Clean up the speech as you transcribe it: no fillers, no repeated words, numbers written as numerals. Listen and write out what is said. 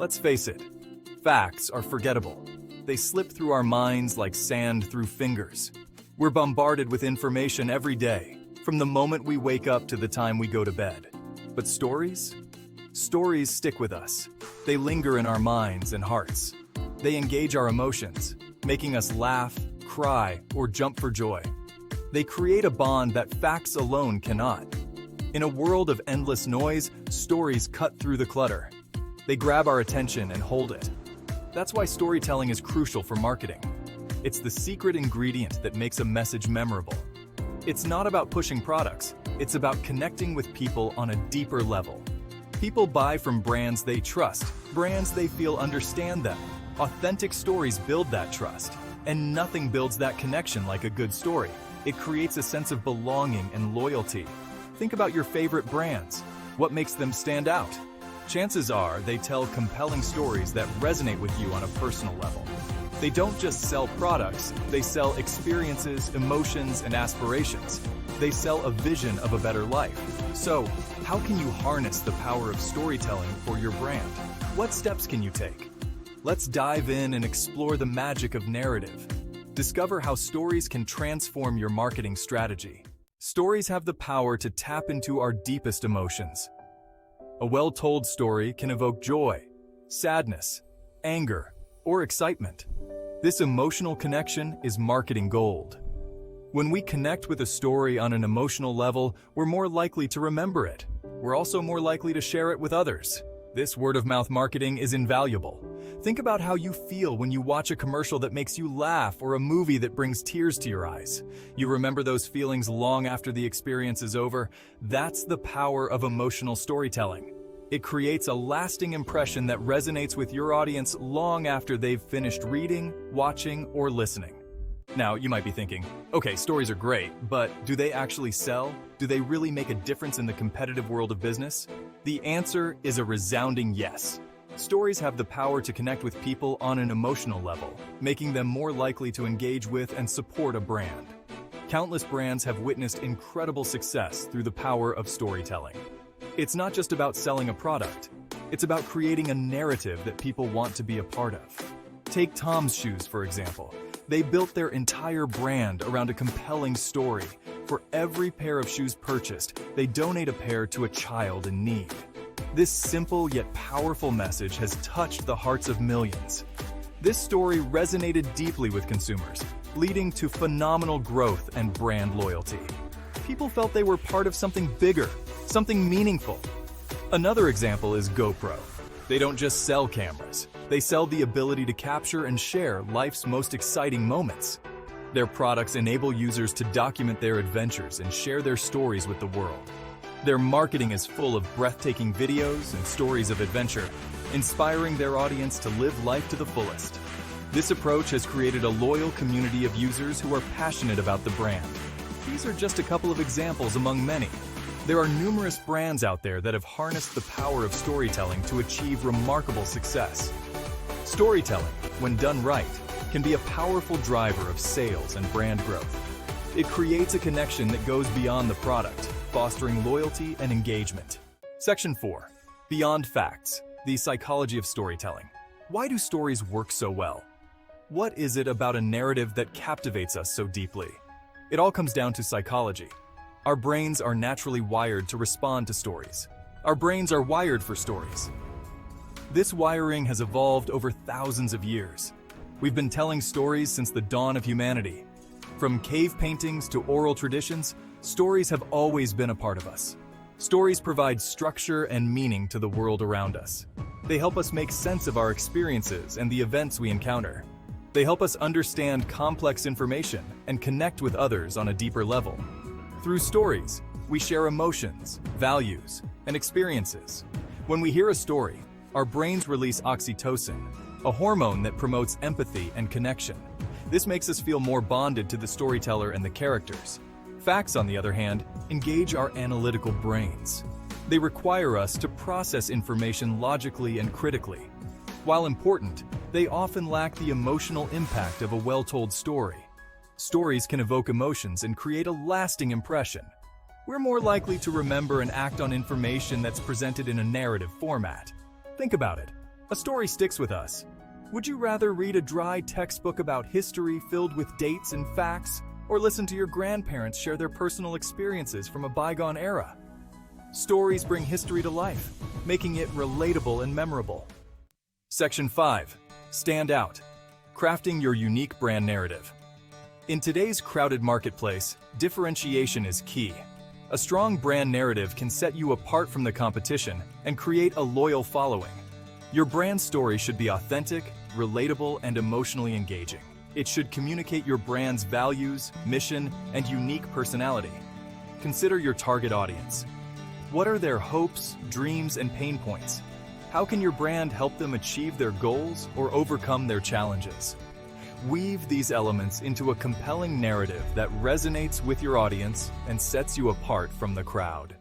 Let's face it, facts are forgettable. They slip through our minds like sand through fingers. We're bombarded with information every day, from the moment we wake up to the time we go to bed. But stories? Stories stick with us. They linger in our minds and hearts. They engage our emotions, making us laugh, cry, or jump for joy. They create a bond that facts alone cannot. In a world of endless noise, stories cut through the clutter. They grab our attention and hold it. That's why storytelling is crucial for marketing. It's the secret ingredient that makes a message memorable. It's not about pushing products, it's about connecting with people on a deeper level. People buy from brands they trust, brands they feel understand them. Authentic stories build that trust, and nothing builds that connection like a good story. It creates a sense of belonging and loyalty. Think about your favorite brands. What makes them stand out? Chances are they tell compelling stories that resonate with you on a personal level. They don't just sell products, they sell experiences, emotions, and aspirations. They sell a vision of a better life. So, how can you harness the power of storytelling for your brand? What steps can you take? Let's dive in and explore the magic of narrative. Discover how stories can transform your marketing strategy. Stories have the power to tap into our deepest emotions. A well-told story can evoke joy, sadness, anger, or excitement. This emotional connection is marketing gold. When we connect with a story on an emotional level, we're more likely to remember it. We're also more likely to share it with others. This word-of-mouth marketing is invaluable. Think about how you feel when you watch a commercial that makes you laugh or a movie that brings tears to your eyes. You remember those feelings long after the experience is over. That's the power of emotional storytelling. It creates a lasting impression that resonates with your audience long after they've finished reading, watching, or listening. Now, you might be thinking, okay, stories are great, but do they actually sell? Do they really make a difference in the competitive world of business? The answer is a resounding yes. Stories have the power to connect with people on an emotional level, making them more likely to engage with and support a brand. Countless brands have witnessed incredible success through the power of storytelling. It's not just about selling a product, it's about creating a narrative that people want to be a part of. Take TOMS Shoes, for example. They built their entire brand around a compelling story. For every pair of shoes purchased, they donate a pair to a child in need. This simple yet powerful message has touched the hearts of millions. This story resonated deeply with consumers, leading to phenomenal growth and brand loyalty. People felt they were part of something bigger, something meaningful. Another example is GoPro. They don't just sell cameras. They sell the ability to capture and share life's most exciting moments. Their products enable users to document their adventures and share their stories with the world. Their marketing is full of breathtaking videos and stories of adventure, inspiring their audience to live life to the fullest. This approach has created a loyal community of users who are passionate about the brand. These are just a couple of examples among many. There are numerous brands out there that have harnessed the power of storytelling to achieve remarkable success. Storytelling, when done right, can be a powerful driver of sales and brand growth. It creates a connection that goes beyond the product, fostering loyalty and engagement. Section 4. Beyond Facts, the psychology of storytelling. Why do stories work so well? What is it about a narrative that captivates us so deeply? It all comes down to psychology. Our brains are naturally wired to respond to stories. Our brains are wired for stories. This wiring has evolved over thousands of years. We've been telling stories since the dawn of humanity. From cave paintings to oral traditions, stories have always been a part of us. Stories provide structure and meaning to the world around us. They help us make sense of our experiences and the events we encounter. They help us understand complex information and connect with others on a deeper level. Through stories, we share emotions, values, and experiences. When we hear a story, our brains release oxytocin, a hormone that promotes empathy and connection. This makes us feel more bonded to the storyteller and the characters. Facts, on the other hand, engage our analytical brains. They require us to process information logically and critically. While important, they often lack the emotional impact of a well-told story. Stories can evoke emotions and create a lasting impression. We're more likely to remember and act on information that's presented in a narrative format. Think about it. A story sticks with us. Would you rather read a dry textbook about history filled with dates and facts, or listen to your grandparents share their personal experiences from a bygone era? Stories bring history to life, making it relatable and memorable. Section 5. Stand out. Crafting your unique brand narrative. In today's crowded marketplace, differentiation is key. A strong brand narrative can set you apart from the competition and create a loyal following. Your brand story should be authentic, relatable, and emotionally engaging. It should communicate your brand's values, mission, and unique personality. Consider your target audience. What are their hopes, dreams, and pain points? How can your brand help them achieve their goals or overcome their challenges? Weave these elements into a compelling narrative that resonates with your audience and sets you apart from the crowd.